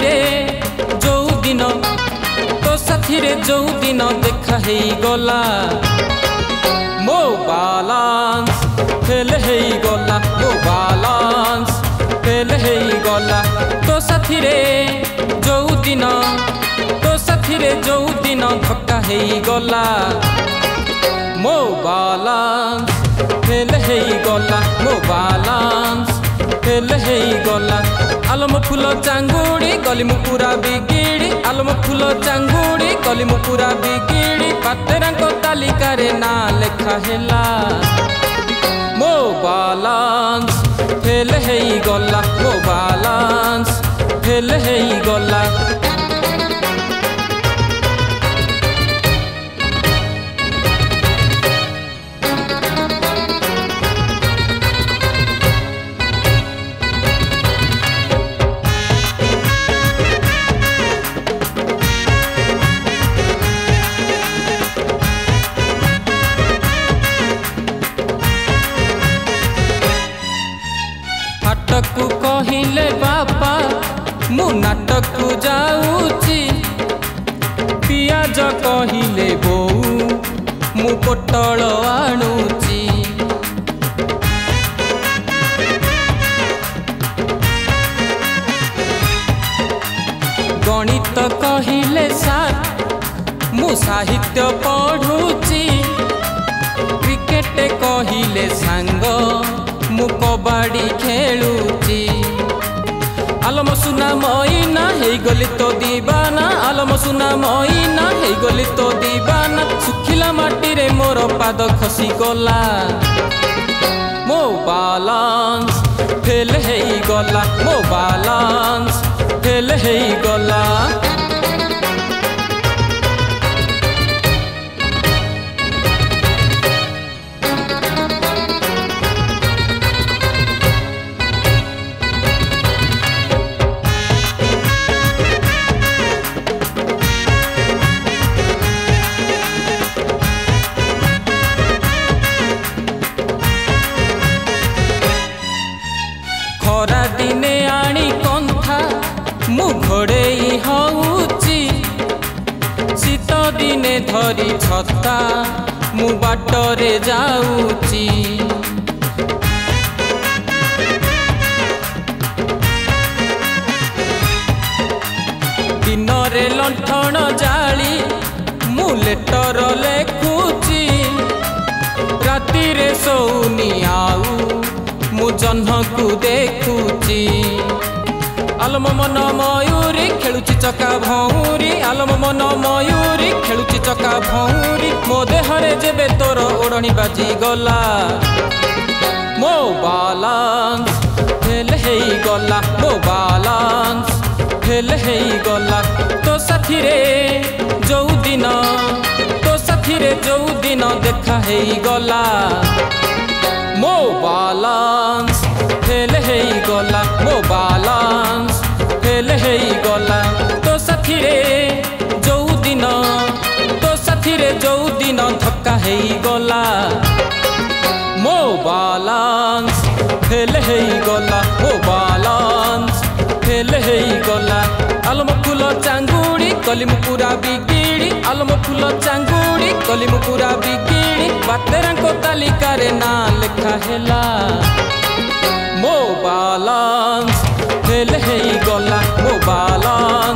रे जो दिन तो साथी रे जो दिन देखा है गला मो बालांस फेल है गला मो बालांस फेल है गला तो साथी रे जो दिन तो साथी रे जो दिन धक्का है गला मो बालांस फेल है गला मो बालांस फेल है गला आलम फूल चांगुड़ी गली मु पूरा बिगिड़ी आलम फूल चांगुड़ी गली मु पूरा बिगिड़ी पातेरांक तालिका रे ना लेखा हेला मो बालांस फेल है गला मो बालांस फेल है गला नाटक कहिले बापा मु नाटक जाऊची पियाज कहिले बोऊ मु पोटल आणुची गणित कहिले साथ मु साहित्य पढ़ुची क्रिकेट कहिले सांग मु कबाड़ी खेलुची आलम सुना मईना हे गली तो दीवाना आलम सुना मईना हे गली तो दीवाना सुखिला माटी रे मोर पाद खसी गला मो बालांस फेल है गला मो बालांस फेल है गला खरा दिने आनी कंथा मु घोड़े होउची शीत दिने धरी छता मु बाटरे जाऊची दिन रे लंठन जाली मु लेटर लेखुची राति रे सोनी आऊ मु जह्न को देखुची आलम मन मयूरी खेलुची चका भौरी आलम मन मयूरी खेलुची चका भौरी मो देहरे जेबे तोर ओढ़नी बाजी गला मो बालांस फेल है गला मो बालांस फेल है गला तो साथी रे जो दिन तो साथी रे जो दिन देखा है गला मो बालांस फेल है गला मो बालांस फेल है गला तो साथी रे जो दिन तो साथी रे जो दिन धक्का है गला मो बालांस फेल है गला मो बालांस फेल है गला आलम फूल चांगुड़ी कलिम पूरा बिगिड़ी आलम फूल चांगुड़ी कलिम पूरा बिगिड़ी पातेरांक तालिका रे ना लेखा हेला मो बालांस फेल है गला मो बालांस